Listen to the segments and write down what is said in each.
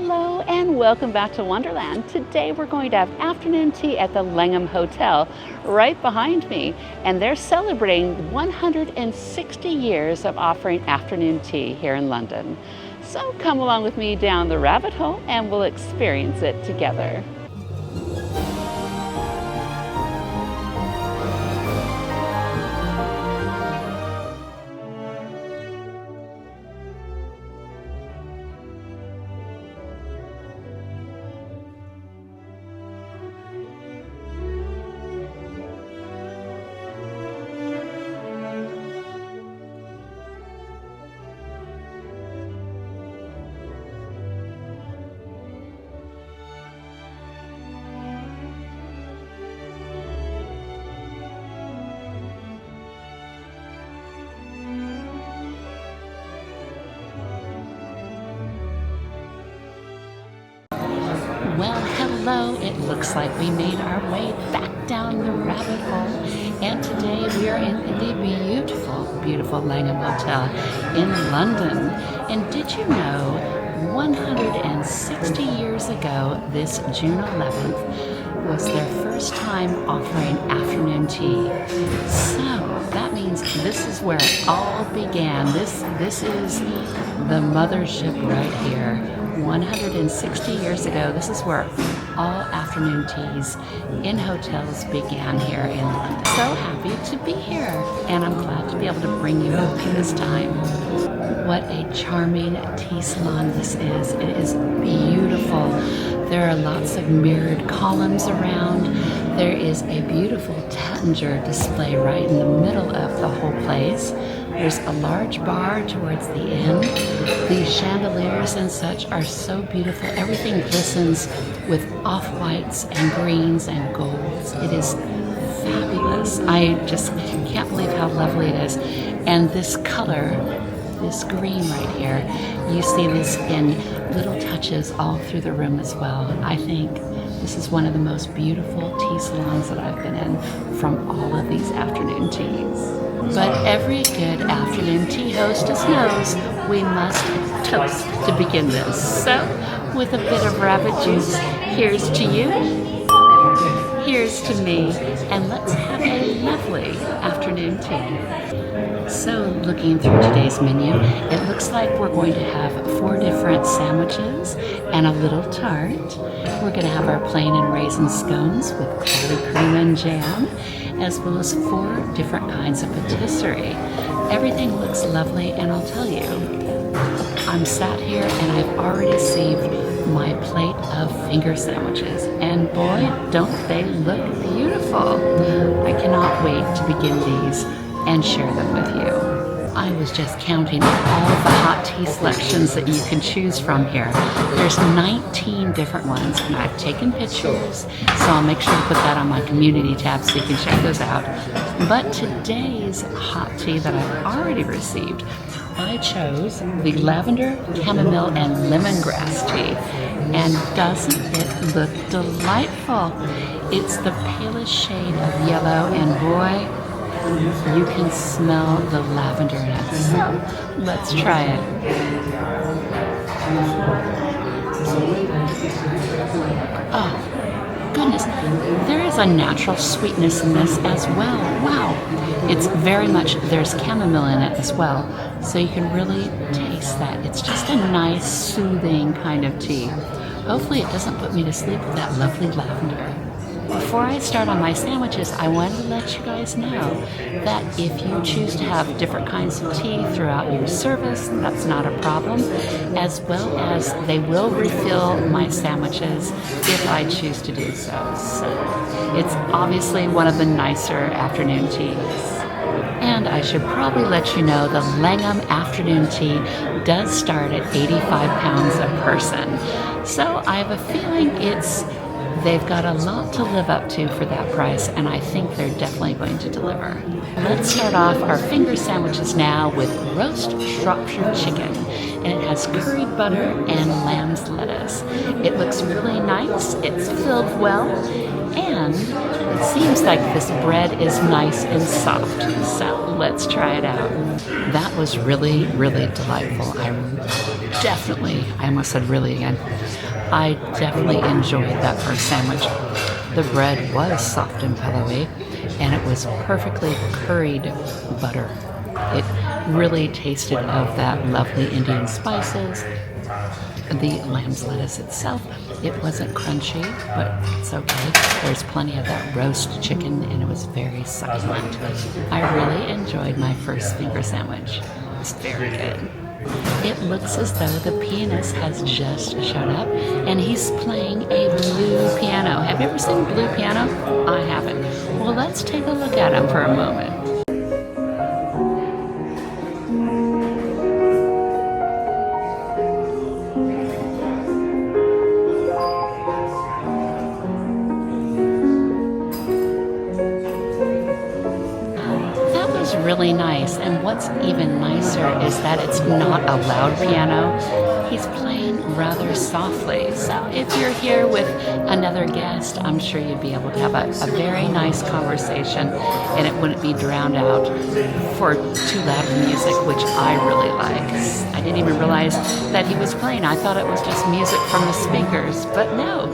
Hello and welcome back to Wonderland. Today we're going to have afternoon tea at the Langham Hotel right behind me, and they're celebrating 160 years of offering afternoon tea here in London. So come along with me down the rabbit hole and we'll experience it together. Well, hello. It looks like we made our way back down the rabbit hole. And today we are in the beautiful, beautiful Langham Hotel in London. And did you know 160 years ago, this June 11th, was their first time offering afternoon tea. So that means this is where it all began. This is the mothership right here. 160 years ago, this is where all afternoon teas in hotels began here in London. So happy to be here, and I'm glad to be able to bring you with me this time. What a charming tea salon this is. It is beautiful. There are lots of mirrored columns around. There is a beautiful Tanger display right in the middle of the whole place. There's a large bar towards the end. These chandeliers and such are so beautiful. Everything glistens with off-whites and greens and golds. It is fabulous. I just can't believe how lovely it is. And this color, this green right here, you see this in little touches all through the room as well. I think this is one of the most beautiful tea salons that I've been in from all of these afternoon teas. But every good afternoon tea hostess knows we must toast to begin this. So, with a bit of rabbit juice, here's to you, here's to me, and let's have a lovely afternoon tea. So, looking through today's menu, it looks like we're going to have 4 different sandwiches and a little tart. We're going to have our plain and raisin scones with cloudy cream and jam, as well as 4 different kinds of patisserie. Everything looks lovely, and I'll tell you, I'm sat here and I've already received my plate of finger sandwiches, and boy, don't they look beautiful. I cannot wait to begin these and share them with you. I was just counting all of the hot tea selections that you can choose from here. There's 19 different ones, and I've taken pictures, so I'll make sure to put that on my community tab so you can check those out. But today's hot tea that I've already received, I chose the lavender, chamomile, and lemongrass tea. And doesn't it look delightful? It's the palest shade of yellow, and boy, you can smell the lavender in it. So let's try it. Oh, goodness. There is a natural sweetness in this as well. Wow. It's very much, there's chamomile in it as well. So you can really taste that. It's just a nice, soothing kind of tea. Hopefully it doesn't put me to sleep with that lovely lavender. Before I start on my sandwiches, I wanted to let you guys know that if you choose to have different kinds of tea throughout your service, that's not a problem, as well as they will refill my sandwiches if I choose to do so. So it's obviously one of the nicer afternoon teas. And I should probably let you know the Langham afternoon tea does start at £85 a person. So I have a feeling it's They've got a lot to live up to for that price, and I think they're definitely going to deliver. Let's start off our finger sandwiches now with roast Shropshire chicken, and it has curried butter and lamb's lettuce. It looks really nice, it's filled well, and it seems like this bread is nice and soft, so let's try it out. That was really, really delightful. I almost said really again. I definitely enjoyed that first sandwich. The bread was soft and pillowy, and it was perfectly curried butter. It really tasted of that lovely Indian spices. The lamb's lettuce itself, it wasn't crunchy, but it's okay. There's plenty of that roast chicken, and it was very succulent. I really enjoyed my first finger sandwich. It's very good. It looks as though the pianist has just showed up, and he's playing a blue piano. Have you ever seen blue piano? I haven't. Well, let's take a look at him for a moment. Really nice, and what's even nicer is that it's not a loud piano. He's playing rather softly, so if you're here with another guest, I'm sure you'd be able to have a very nice conversation, and it wouldn't be drowned out for too loud of music, which I really like. I didn't even realize that he was playing. I thought it was just music from the speakers, but no,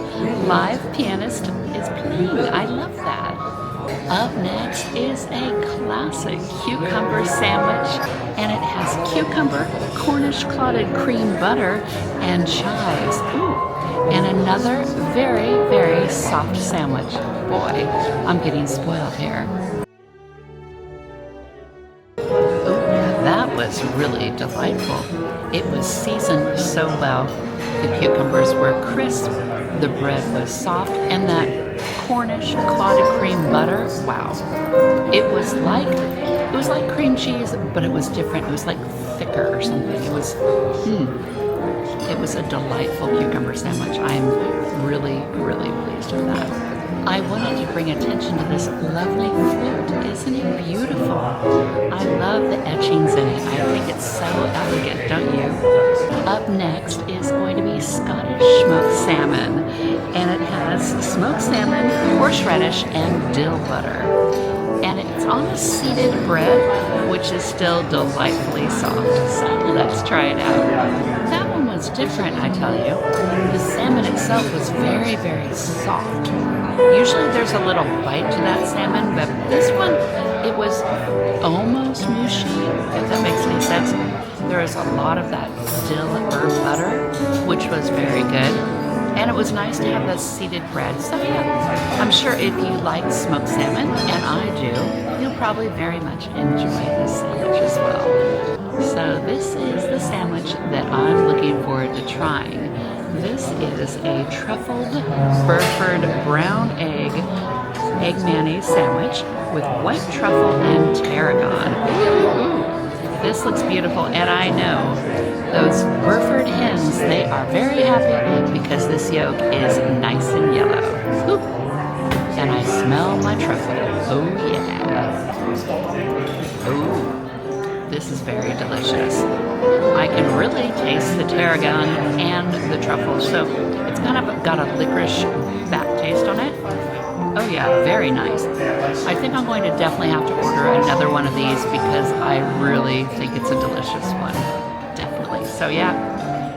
live pianist is playing. I love that. Up next is a classic cucumber sandwich, and it has cucumber, Cornish clotted cream butter, and chives. Ooh. And another very, very soft sandwich. Boy, I'm getting spoiled here. Ooh, that was really delightful. It was seasoned so well. The cucumbers were crisp, the bread was soft, and that Cornish clotted cream butter, wow. It was like cream cheese, but it was different. It was like thicker or something. It was a delightful cucumber sandwich. I'm really, really pleased with that. I wanted to bring attention to this lovely flute. Isn't it beautiful? I love the etchings in it. I think it's so elegant, don't you? Up next is going to be Scottish smoked salmon, and it has smoked salmon, horseradish, and dill butter. And it's on a seeded bread, which is still delightfully soft. So let's try it out. That one was different, I tell you. The salmon itself was very, very soft. Usually there's a little bite to that salmon, but this one, it was almost mushy, if that makes any sense. There was a lot of that dill herb butter, which was very good. And it was nice to have the seeded bread. So yeah, I'm sure if you like smoked salmon, and I do, you'll probably very much enjoy this sandwich as well. So this is the sandwich that I'm looking forward to trying. This is a truffled Burford brown egg mayonnaise sandwich with white truffle and tarragon. Ooh, this looks beautiful, and I know those Burford hens, they are very happy because this yolk is nice and yellow. Ooh. And I smell my truffle. Oh yeah. Ooh, this is very delicious. I can really taste the tarragon and the truffle, so it's kind of got a licorice back taste on it. Oh yeah, very nice. I think I'm going to definitely have to order another one of these because I really think it's a delicious one. Definitely. So yeah,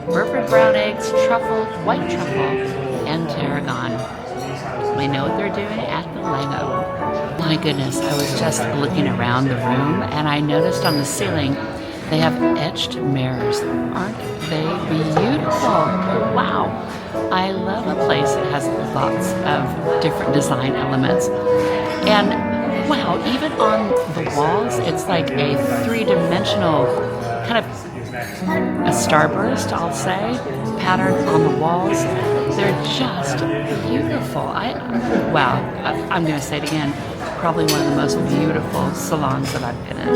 Burford brown eggs, truffle, white truffle, and tarragon. We know what they're doing at the Langham. My goodness, I was just looking around the room and I noticed on the ceiling they have etched mirrors. Aren't they beautiful? Wow. I love a place that has lots of different design elements. And wow, even on the walls, it's like a three-dimensional kind of a starburst, I'll say, pattern on the walls. They're just beautiful. I'm going to say it again, probably one of the most beautiful salons that I've been in.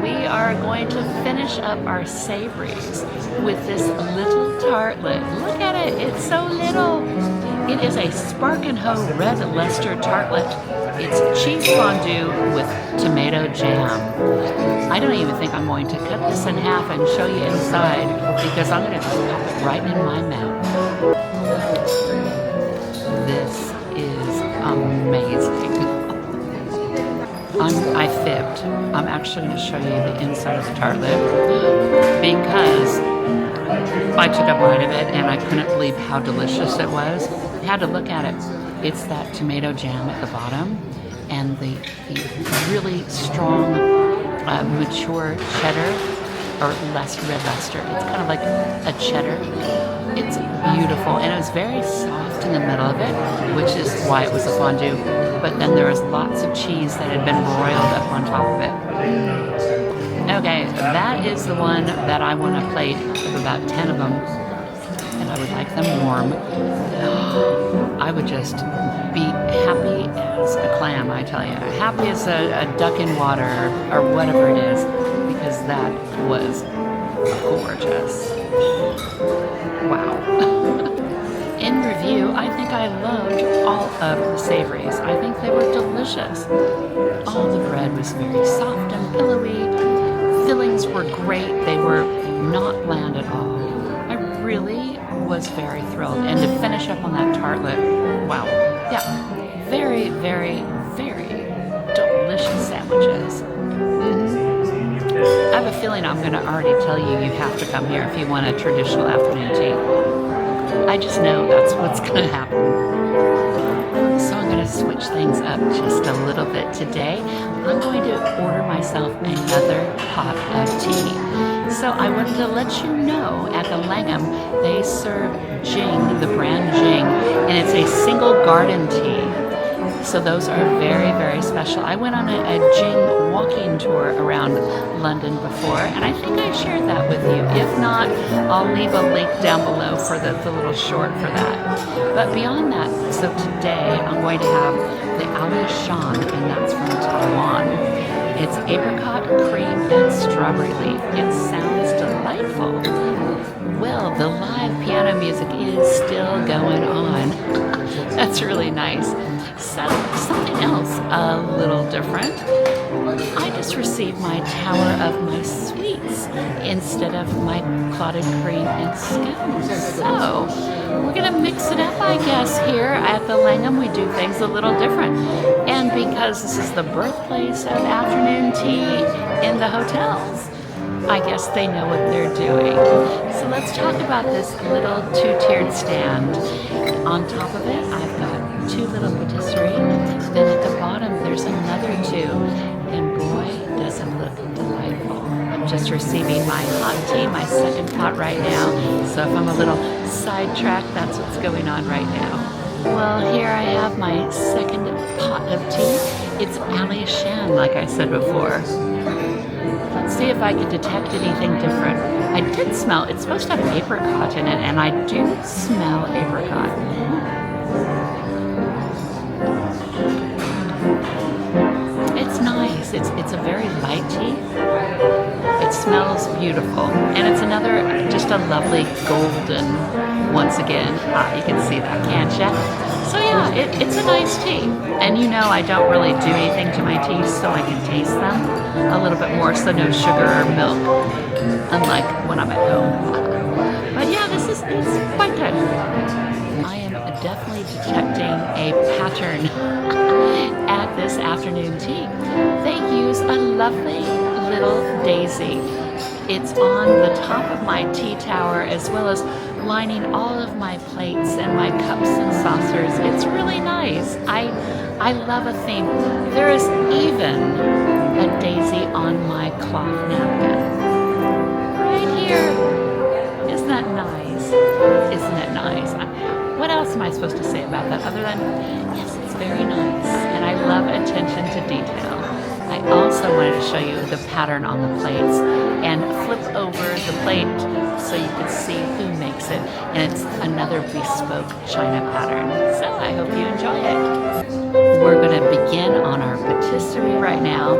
We are going to finish up our savories with this little tartlet. Look at it, it's so little. It is a Spark and Hoe Red Leicester tartlet. It's cheese fondue with tomato jam. I don't even think I'm going to cut this in half and show you inside because I'm going to just pop it right in my mouth. This is amazing. I fibbed. I'm actually going to show you the inside of the tartlet because I took a bite of it and I couldn't believe how delicious it was. I had to look at it. It's that tomato jam at the bottom and the really strong, mature cheddar, or red Leicester. It's kind of like a cheddar. It's beautiful, and it was very soft in the middle of it, which is why it was a fondue. But then there was lots of cheese that had been broiled up on top of it. Okay, that is the one that I want a plate of about 10 of them, and I would like them warm. I would just be happy as a clam, I tell you. Happy as a duck in water or whatever it is, because that was gorgeous. Wow. In review, I think I loved all of the savories. I think they were delicious. All the bread was very soft and pillowy. Fillings were great. They were not bland at all. I really was very thrilled. And to finish up on that tartlet, wow. Yeah, very, very, very delicious sandwiches. I have a feeling I'm going to already tell you have to come here if you want a traditional afternoon tea. I just know that's what's going to happen. So I'm going to switch things up just a little bit today. I'm going to order myself another pot of tea. So I wanted to let you know at the Langham, they serve Jing, the brand Jing, and it's a single garden tea. So those are very, very special. I went on a Jing walking tour around London before, and I think I shared that with you. If not, I'll leave a link down below for the little short for that. But beyond that, so today I'm going to have the Ali Shan, and that's from Taiwan. It's apricot, cream, and strawberry leaf. It sounds delightful. Well, the live piano music is still going on. That's really nice. So, something else a little different. I just received my tower of my sweets instead of my clotted cream and scones. So, we're going to mix it up, I guess, here at the Langham. We do things a little different. And because this is the birthplace of afternoon tea in the hotels, I guess they know what they're doing. So let's talk about this little two-tiered stand. On top of it, I've got 2 little patisserie. Then at the bottom, there's another 2. And boy, does it look delightful. I'm just receiving my hot tea, my second pot right now. So if I'm a little sidetracked, that's what's going on right now. Well, here I have my second pot of tea. It's Ali Shan, like I said before. Let's see if I can detect anything different. I did smell, it's supposed to have apricot in it, and I do smell apricot. It's nice. It's a very light tea. It smells beautiful. And it's another, just a lovely golden, once again. You can see that, can't you? So yeah, it's a nice tea. And you know I don't really do anything to my teas so I can taste them a little bit more, so no sugar or milk, unlike when I'm at home. But yeah, it's quite good. I am definitely detecting a pattern at this afternoon tea. They use a lovely little daisy. It's on the top of my tea tower as well as lining all of my plates and my cups and saucers. It's really nice. I love a theme. There is even a daisy on my cloth napkin. Right here. Isn't that nice? Isn't it nice? What else am I supposed to say about that other than, yes, it's very nice. And I love attention to detail. I also wanted to show you the pattern on the plates and flip over the plate so you can see who makes it. And it's another bespoke china pattern. So I hope you enjoy it. We're going to begin on our patisserie right now.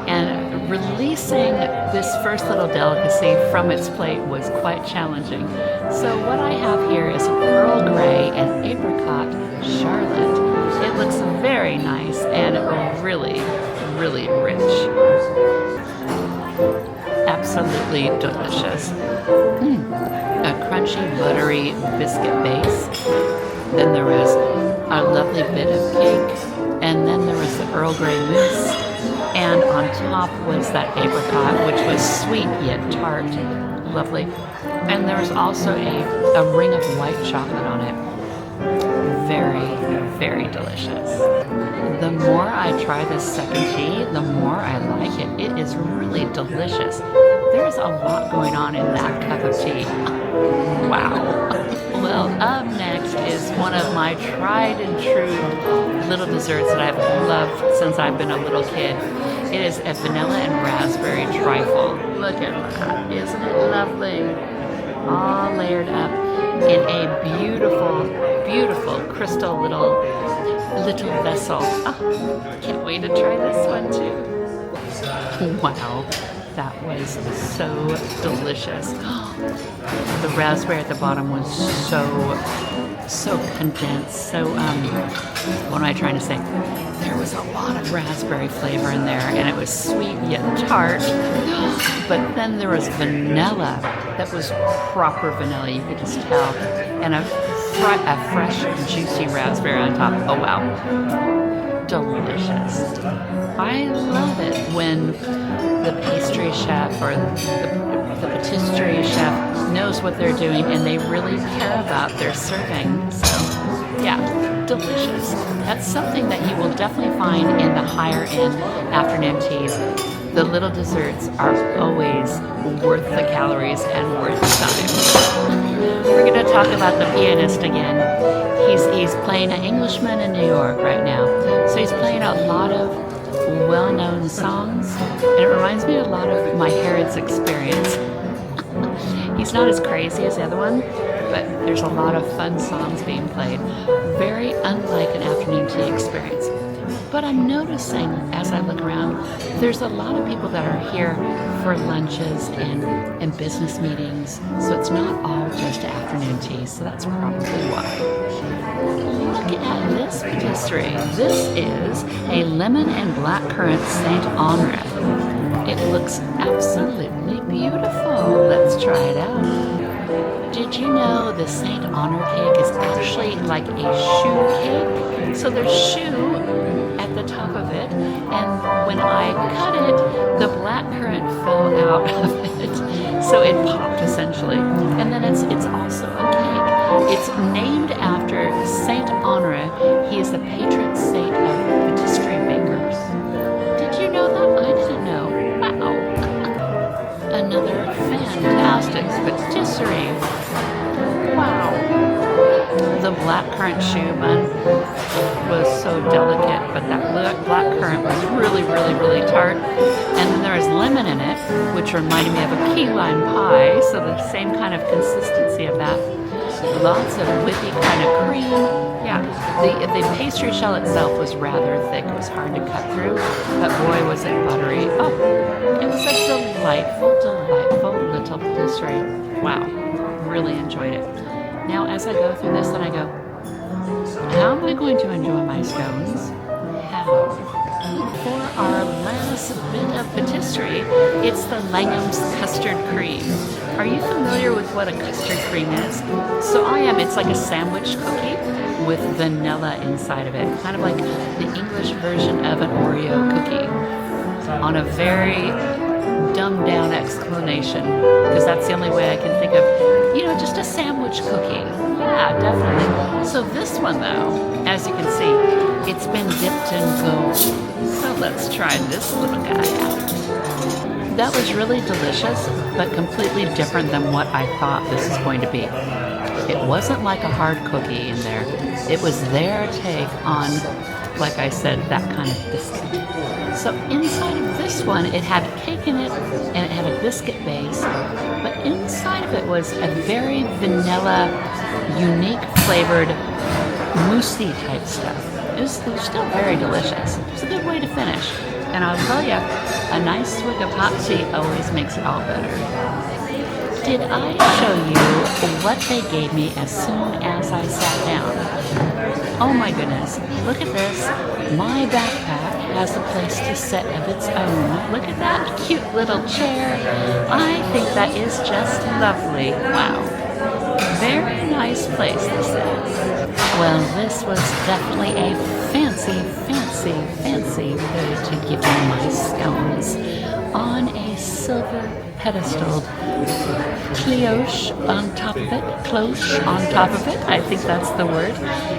And releasing this first little delicacy from its plate was quite challenging. So what I have here is Earl Grey and apricot charlotte. It looks very nice and really, really rich. Absolutely delicious. A crunchy, buttery biscuit base. Then there was a lovely bit of cake, and then there was the Earl Grey mousse, and on top was that apricot, which was sweet yet tart. Lovely. And there was also a ring of white chocolate on it. Very, very delicious. The more I try this second tea, the more I like it. It is really delicious. There's a lot going on in that cup of tea. Wow. Well, up next is one of my tried and true little desserts that I've loved since I've been a little kid. It is a vanilla and raspberry trifle. Look at that. Isn't it lovely? All layered up in a beautiful, beautiful crystal little vessel. Oh, can't wait to try this one too. Wow, that was so delicious. The raspberry at the bottom was so condensed, so what am I trying to say? There was a lot of raspberry flavor in there, and it was sweet yet tart. But then there was vanilla that was proper vanilla, you could just tell, and a fresh, juicy raspberry on top. Oh wow, delicious. I love it when the pastry chef or the patisserie chef knows what they're doing and they really care about their serving. So yeah, delicious. That's something that you will definitely find in the higher end afternoon teas. The little desserts are always worth the calories and worth the time. We're going to talk about the pianist again. He's playing an Englishman in New York right now. So he's playing a lot of well-known songs, and it reminds me a lot of my Herod's Experience. He's not as crazy as the other one, but there's a lot of fun songs being played. Very unlike an afternoon tea experience. But I'm noticing as I look around, there's a lot of people that are here for lunches and business meetings, so it's not all just afternoon tea, so that's probably why. Look at this patisserie. This is a lemon and blackcurrant Saint Honore. It looks absolutely beautiful. Let's try it out. Did you know the Saint Honore cake is actually like a shoe cake? So there's shoe at the top of it, and when I cut it, the blackcurrant fell out of it, so it popped essentially. And then it's also a cake. It's named after Saint Honore. He is the patron saint of patisserie bakers. Did you know that? I didn't know. Wow. Another fantastic patisserie. Wow. The blackcurrant shoe bun was so delicate, but that blackcurrant was really, really, really tart. And then there was lemon in it, which reminded me of a key lime pie, so the same kind of consistency of that. Lots of whippy kind of cream. Yeah, the pastry shell itself was rather thick. It was hard to cut through, but boy, was it buttery. Oh, it was a delightful, delightful little patisserie. Wow, really enjoyed it. Now, as I go through this, then I go, how am I going to enjoy my scones? How? For our last bit of patisserie, it's the Langham's custard cream. Are you familiar with what a custard cream is? So I am. It's like a sandwich cookie with vanilla inside of it, kind of like the English version of an Oreo cookie, on a very dumbed down explanation, because that's the only way I can think of, just a sandwich cookie. Yeah, definitely. So this one though, as you can see, it's been dipped in gold. So let's try this little guy out. That was really delicious, but completely different than what I thought this was going to be. It wasn't like a hard cookie in there. It was their take on, like I said, that kind of biscuit. So inside of this one, it had cake in it, and it had a biscuit base, but inside of it was a very vanilla, unique flavored, moussey type stuff. It was still very delicious. It was a good way to finish. And I'll tell you, a nice swig of hot tea always makes it all better. Did I show you what they gave me as soon as I sat down? Oh my goodness, look at this. My backpack has a place to sit of its own. Look at that cute little chair. I think that is just lovely. Wow. Very nice place this is. Well, this was definitely a fancy way to give me my scones on a silver pedestal cloche on top of it. I think that's the word.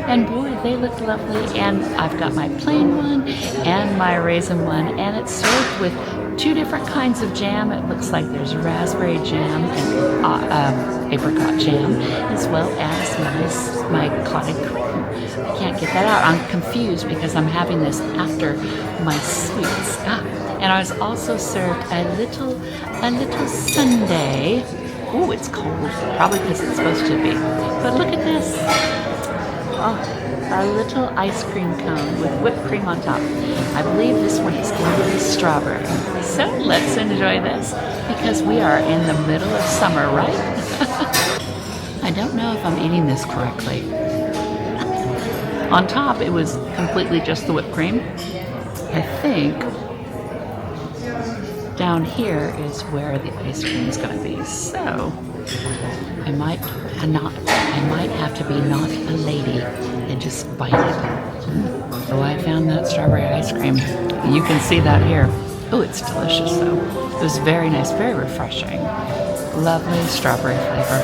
And boy, they look lovely. And I've got my plain one and my raisin one, and it's served with two different kinds of jam. It looks like there's raspberry jam and apricot jam, as well as my clotted cream. I can't get that out. I'm confused because I'm having this after my sweets. And I was also served a little sundae. Oh, it's cold, probably because it's supposed to be. But look at this. Oh, a little ice cream cone with whipped cream on top. I believe this one is going to be strawberry. So let's enjoy this because we are in the middle of summer, right? I don't know if I'm eating this correctly. On top, it was completely just the whipped cream. I think down here is where the ice cream is going to be. So I might have to be not a lady and just bite it. So I found that strawberry ice cream. You can see that here. Oh, it's delicious though. It was very nice, very refreshing. Lovely strawberry flavor.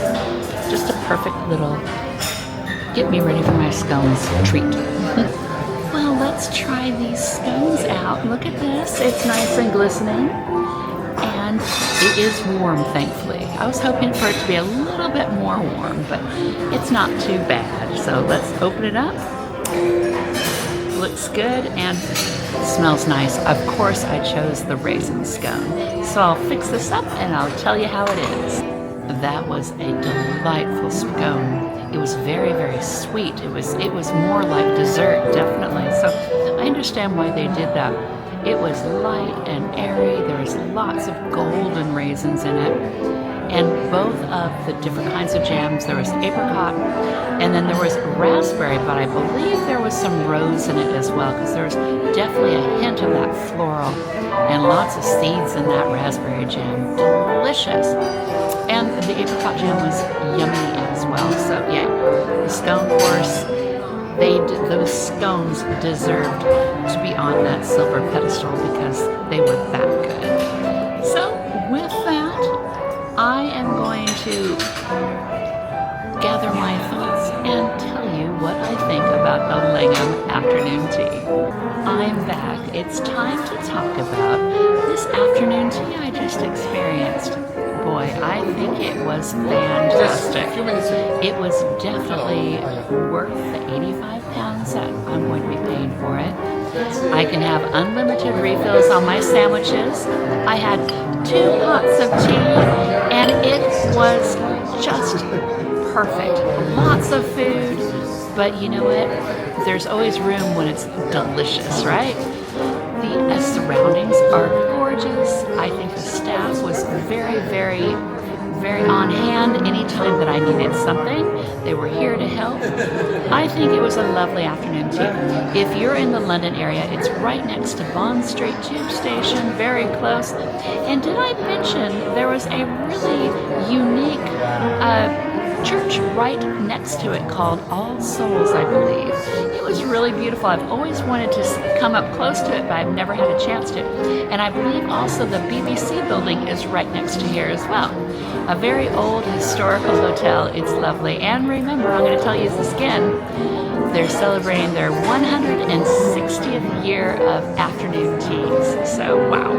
Just a perfect little get me ready for my scones treat. Well, let's try these scones out. Look at this. It's nice and glistening. And it is warm, thankfully. I was hoping for it to be a little bit more warm, but it's not too bad. So let's open it up. Looks good and smells nice. Of course, I chose the raisin scone. So I'll fix this up and I'll tell you how it is. That was a delightful scone. It was very, very sweet. It was more like dessert, definitely. So I understand why they did that. It was light and airy. There was lots of golden raisins in it. And both of the different kinds of jams, there was apricot, and then there was raspberry, but I believe there was some rose in it as well, because there was definitely a hint of that floral, and lots of seeds in that raspberry jam. Delicious. And the apricot jam was yummy as well. So yeah, the scone course, those scones deserved to be on that silver pedestal because they were that good. So with that, I am going to gather my thoughts and tell you what I think about the Langham afternoon tea. I'm back. It's time to talk about this afternoon tea I just experienced. Boy, I think it was fantastic. It was definitely worth the 85 pounds that I'm going to be paying for it. I can have unlimited refills on my sandwiches. I had 2 pots of tea, and it was just perfect. Lots of food, but you know what? There's always room when it's delicious, right? The surroundings are gorgeous. I think the staff was very, very, very on hand anytime that I needed something. They were here to help. I think it was a lovely afternoon tea. If you're in the London area, it's right next to Bond Street Tube Station, very close. And did I mention there was a really unique church right next to it called All Souls, I believe. It was really beautiful. I've always wanted to come up close to it, but I've never had a chance to. And I believe also the BBC building is right next to here as well. A very old historical hotel. It's lovely. And remember, I'm going to tell you this again, they're celebrating their 160th year of afternoon teas. So, wow,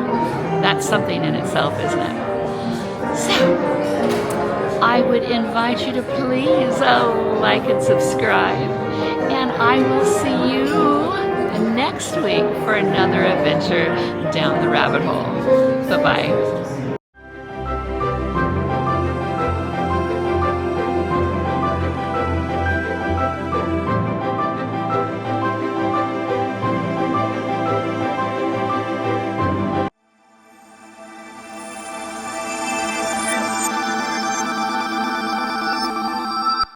that's something in itself, isn't it? So, I would invite you to please like and subscribe. And I will see you next week for another adventure down the rabbit hole. Bye-bye.